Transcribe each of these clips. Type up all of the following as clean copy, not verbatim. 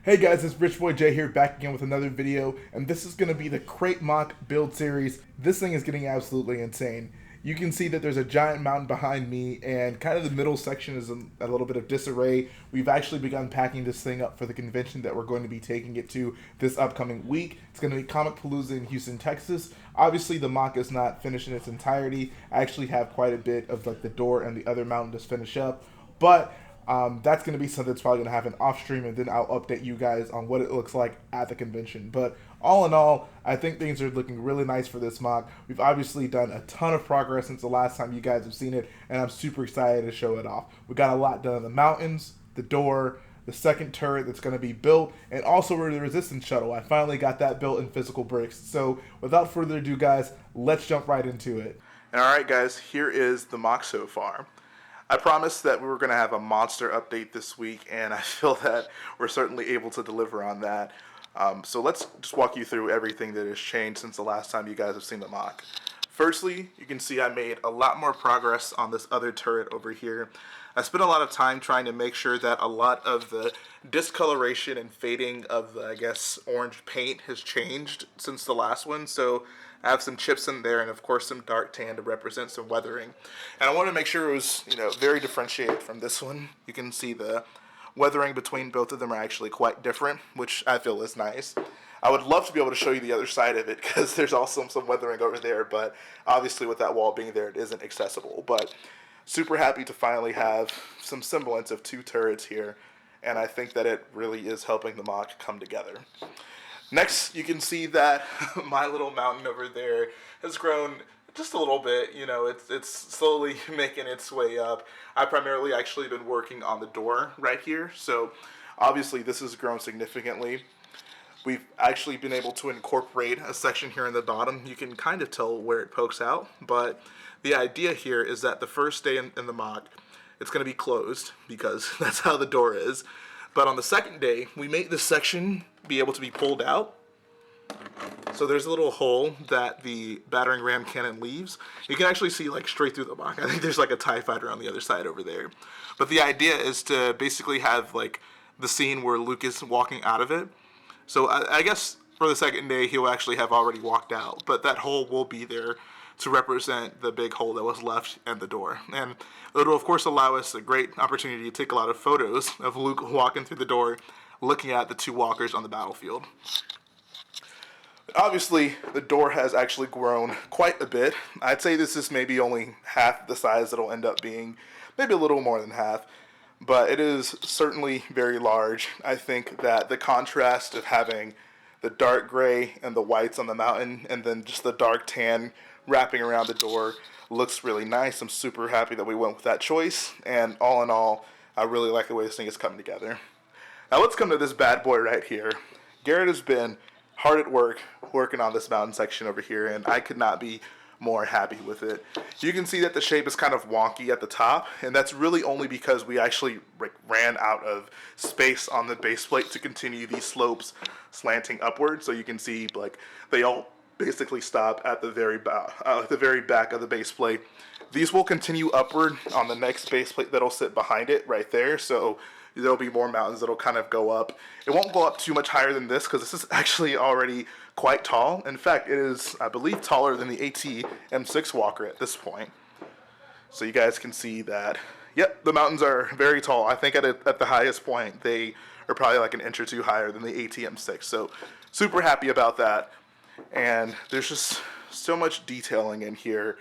Hey guys, it's Rich Boy J here, back again with another video, and this is going to be the Crait MOC build series. This thing is getting absolutely insane. You can see that there's a giant mountain behind me, and kind of the middle section is in a little bit of disarray. We've actually begun packing this thing up for the convention that we're going to be taking it to this upcoming week. It's going to be Comic Palooza in Houston, Texas. Obviously, the MOC is not finished in its entirety. I actually have quite a bit of like the door and the other mountain to finish up, but that's going to be something that's probably going to happen off stream, and then I'll update you guys on what it looks like at the convention. But all in all, I think things are looking really nice for this MOC. We've obviously done a ton of progress since the last time you guys have seen it, and I'm super excited to show it off. We got a lot done in the mountains, the door, the second turret that's going to be built, and also the resistance shuttle. I finally got that built in physical bricks. So without further ado, guys, let's jump right into it. And all right, guys, here is the MOC so far. I promised that we were going to have a monster update this week, and I feel that we're certainly able to deliver on that. So let's just walk you through everything that has changed since the last time you guys have seen the MOC. Firstly, you can see I made a lot more progress on this other turret over here. I spent a lot of time trying to make sure that a lot of the discoloration and fading of the, I guess, orange paint has changed since the last one. So I have some chips in there, and of course some dark tan to represent some weathering. And I wanted to make sure it was, very differentiated from this one. You can see the weathering between both of them are actually quite different, which I feel is nice. I would love to be able to show you the other side of it, because there's also some weathering over there, but obviously with that wall being there, it isn't accessible. But super happy to finally have some semblance of two turrets here, and I think that it really is helping the MOC come together. Next, you can see that my little mountain over there has grown just a little bit. It's slowly making its way up. I primarily actually been working on the door right here, so obviously this has grown significantly. We've actually been able to incorporate a section here in the bottom. You can kind of tell where it pokes out, but the idea here is that the first day in the MOC, it's going to be closed, because that's how the door is. But on the second day, we made this section be able to be pulled out. So there's a little hole that the battering ram cannon leaves. You can actually see like straight through the MOC. I think there's like a TIE fighter on the other side over there. But the idea is to basically have like the scene where Luke is walking out of it. So I guess for the second day, he'll actually have already walked out. But that hole will be there to represent the big hole that was left in the door. And it'll, of course, allow us a great opportunity to take a lot of photos of Luke walking through the door, looking at the two walkers on the battlefield. Obviously, the door has actually grown quite a bit. I'd say this is maybe only half the size it'll end up being, maybe a little more than half. But it is certainly very large. I think that the contrast of having the dark gray and the whites on the mountain, and then just the dark tan wrapping around the door, looks really nice. I'm super happy that we went with that choice, and all in all, I really like the way this thing is coming together. Now let's come to this bad boy right here. Garrett has been hard at work working on this mountain section over here, and I could not be more happy with it. You can see that the shape is kind of wonky at the top, and that's really only because we actually ran out of space on the base plate to continue these slopes slanting upward. So you can see like they all basically stop at the very back of the base plate. These will continue upward on the next base plate that'll sit behind it right there. So there'll be more mountains that'll kind of go up. It won't go up too much higher than this, because this is actually already quite tall. In fact, it is, I believe, taller than the AT M6 Walker at this point. So you guys can see that, yep, the mountains are very tall. I think at the highest point, they are probably like an inch or two higher than the AT M6. So super happy about that. And there's just so much detailing in here.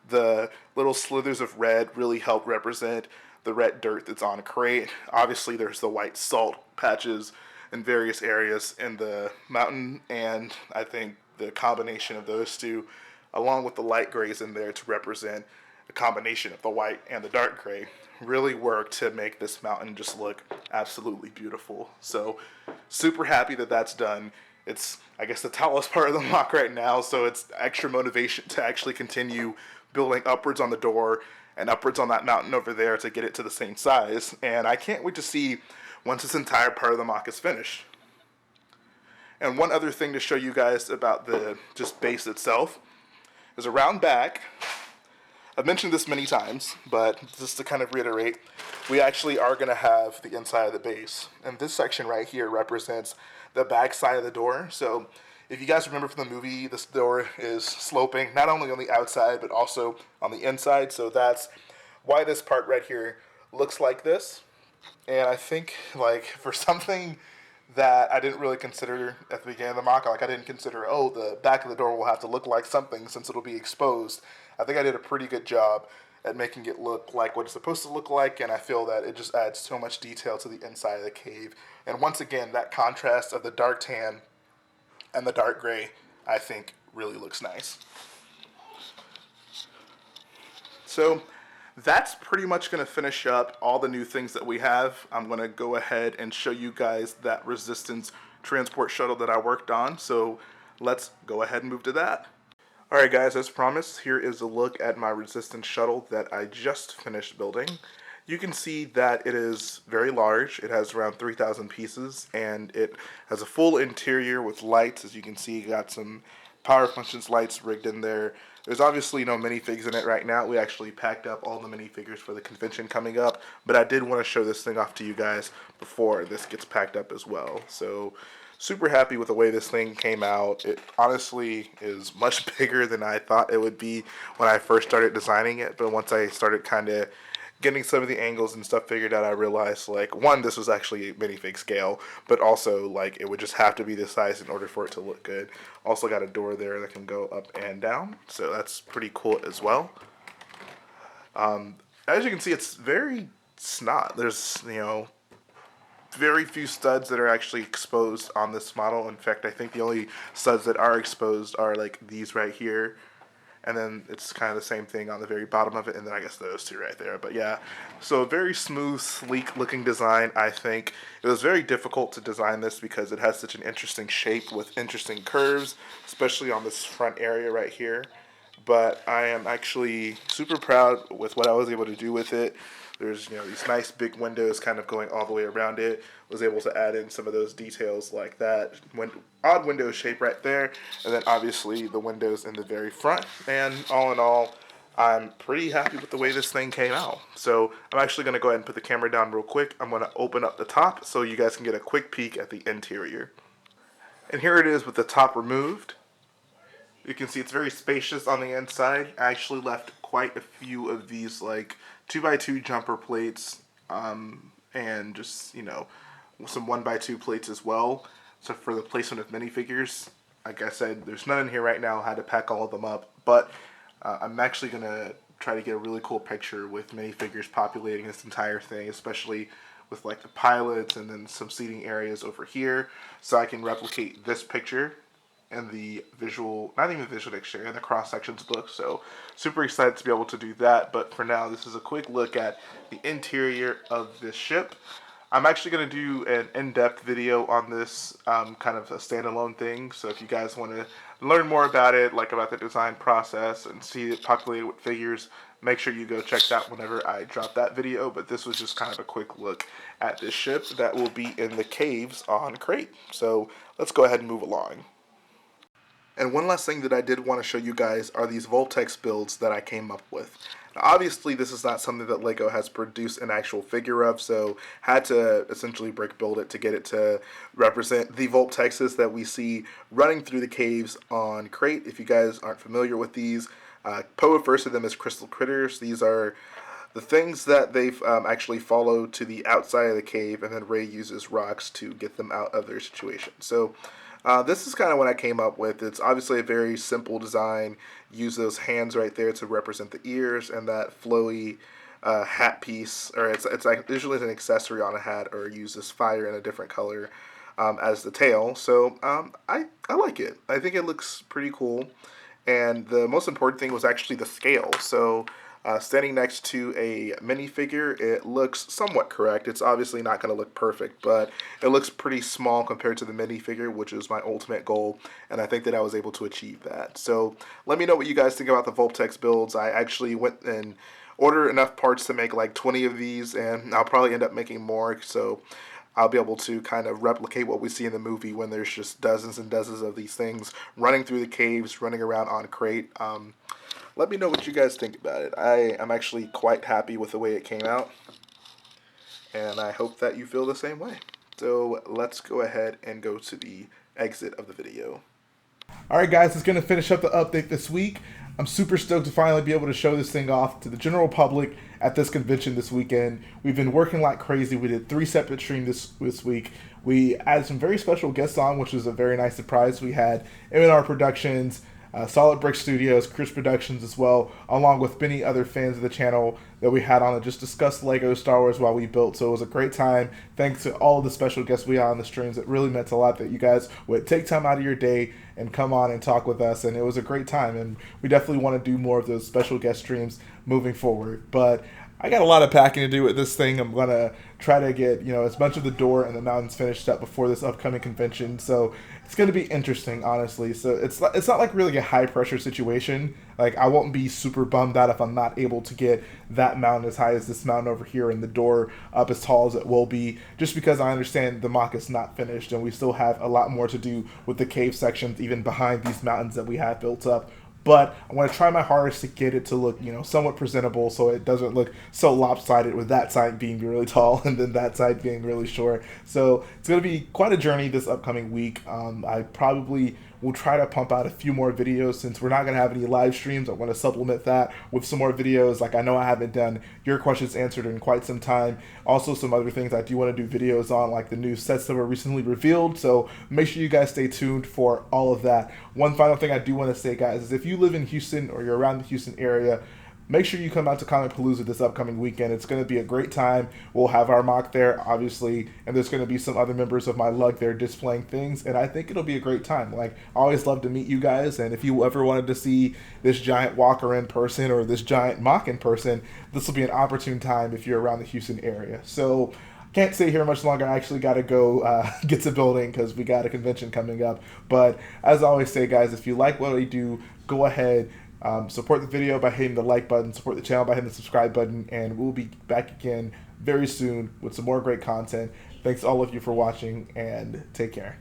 The little slithers of red really help represent the red dirt that's on Crait. Obviously, there's the white salt patches in various areas in the mountain, and I think the combination of those two, along with the light grays in there to represent a combination of the white and the dark gray, really work to make this mountain just look absolutely beautiful. So super happy that that's done. It's, I guess, the tallest part of the MOC right now, so it's extra motivation to actually continue building upwards on the door and upwards on that mountain over there to get it to the same size. And I can't wait to see once this entire part of the MOC is finished. And one other thing to show you guys about the just base itself is around back, I've mentioned this many times, but just to kind of reiterate, we actually are going to have the inside of the base. And this section right here represents the back side of the door. So if you guys remember from the movie, this door is sloping not only on the outside, but also on the inside. So that's why this part right here looks like this. And I think, like, for something that I didn't really consider at the beginning of the mock, like I didn't consider, oh, the back of the door will have to look like something since it'll be exposed. I think I did a pretty good job at making it look like what it's supposed to look like, and I feel that it just adds so much detail to the inside of the cave. And once again, that contrast of the dark tan and the dark gray, I think, really looks nice. So that's pretty much going to finish up all the new things that we have. I'm going to go ahead and show you guys that resistance transport shuttle that I worked on. So let's go ahead and move to that. Alright guys, as promised, here is a look at my resistance shuttle that I just finished building. You can see that it is very large. It has around 3,000 pieces, and it has a full interior with lights. As you can see, you got some power functions lights rigged in there. There's obviously no minifigs in it right now. We actually packed up all the minifigures for the convention coming up, but I did want to show this thing off to you guys before this gets packed up as well. So super happy with the way this thing came out. It honestly is much bigger than I thought it would be when I first started designing it, but once I started kind of getting some of the angles and stuff figured out, I realized, like, one, this was actually minifig scale, but also, like, it would just have to be this size in order for it to look good. Also got a door there that can go up and down, so that's pretty cool as well. As you can see, it's very snot. There's, very few studs that are actually exposed on this model. In fact, I think the only studs that are exposed are, like, these right here. And then it's kind of the same thing on the very bottom of it, and then I guess those two right there. But yeah, so a very smooth, sleek looking design, I think. It was very difficult to design this because it has such an interesting shape with interesting curves, especially on this front area right here. But I am actually super proud with what I was able to do with it. There's, these nice big windows kind of going all the way around it. Was able to add in some of those details like that odd window shape right there, and then obviously the windows in the very front. And all in all, I'm pretty happy with the way this thing came out. So I'm actually going to go ahead and put the camera down real quick. I'm going to open up the top so you guys can get a quick peek at the interior. And here it is with the top removed. You can see it's very spacious on the inside. I actually left quite a few of these, like, 2x2 jumper plates, and just, some 1x2 plates as well. So for the placement of minifigures, like I said, there's none in here right now. I had to pack all of them up, but I'm actually going to try to get a really cool picture with minifigures populating this entire thing, especially with, like, the pilots and then some seating areas over here, so I can replicate this picture and the visual, not even the visual dictionary, and the cross sections book. So super excited to be able to do that. But for now, this is a quick look at the interior of this ship. I'm actually going to do an in-depth video on this, kind of a standalone thing. So if you guys want to learn more about it, like about the design process and see it populated with figures, make sure you go check that whenever I drop that video. But this was just kind of a quick look at this ship that will be in the caves on Crait. So let's go ahead and move along. And one last thing that I did want to show you guys are these Vulptex builds that I came up with. Now, obviously, this is not something that LEGO has produced an actual figure of, so had to essentially brick build it to get it to represent the Vulptexes that we see running through the caves on Crait. If you guys aren't familiar with these, Poe refers to them as crystal critters. These are the things that they've actually follow to the outside of the cave, and then Ray uses rocks to get them out of their situation. So this is kind of what I came up with. It's obviously a very simple design. Use those hands right there to represent the ears, and that flowy hat piece, or it's like usually an accessory on a hat, or use this fire in a different color as the tail. So I like it. I think it looks pretty cool. And the most important thing was actually the scale. So standing next to a minifigure, it looks somewhat correct. It's obviously not going to look perfect, but it looks pretty small compared to the minifigure, which is my ultimate goal, and I think that I was able to achieve that. So let me know what you guys think about the Vulptex builds. I actually went and ordered enough parts to make like 20 of these, and I'll probably end up making more, so I'll be able to kind of replicate what we see in the movie when there's just dozens and dozens of these things running through the caves, running around on Crait. let me know what you guys think about it. I am actually quite happy with the way it came out, and I hope that you feel the same way. So let's go ahead and go to the exit of the video. Alright guys, it's going to finish up the update this week. I'm super stoked to finally be able to show this thing off to the general public at this convention this weekend. We've been working like crazy. We did 3 separate streams this week. We added some very special guests on, which was a very nice surprise. We had M&R Productions, Solid Brick Studios, Chris Productions as well, along with many other fans of the channel that we had on to just discuss Lego Star Wars while we built. So it was a great time. Thanks to all of the special guests we had on the streams. It really meant a lot that you guys would take time out of your day and come on and talk with us, and it was a great time, and we definitely want to do more of those special guest streams moving forward. But I got a lot of packing to do with this thing. I'm gonna try to get, as much of the door and the mountains finished up before this upcoming convention. So it's gonna be interesting, honestly. So it's not like really a high pressure situation. Like, I won't be super bummed out if I'm not able to get that mountain as high as this mountain over here and the door up as tall as it will be, just because I understand the MOC is not finished and we still have a lot more to do with the cave sections even behind these mountains that we have built up. But I'm going to try my hardest to get it to look, somewhat presentable, so it doesn't look so lopsided with that side being really tall and then that side being really short. So it's going to be quite a journey this upcoming week. I probably will try to pump out a few more videos since we're not going to have any live streams. I want to supplement that with some more videos. Like, I know I haven't done your questions answered in quite some time. Also, some other things I do want to do videos on, like the new sets that were recently revealed. So make sure you guys stay tuned for all of that. One final thing I do want to say, guys, is if you live in Houston or you're around the Houston area, make sure you come out to Comic Palooza this upcoming weekend. It's going to be a great time. We'll have our MOC there, obviously, and there's going to be some other members of my lug there displaying things, and I think it'll be a great time. Like, I always love to meet you guys, and if you ever wanted to see this giant walker in person or this giant MOC in person, this will be an opportune time if you're around the Houston area. So can't stay here much longer. I actually got to go get to building because we got a convention coming up. But as I always say, guys, if you like what I do, go ahead, support the video by hitting the like button, support the channel by hitting the subscribe button, and we'll be back again very soon with some more great content. Thanks to all of you for watching, and take care.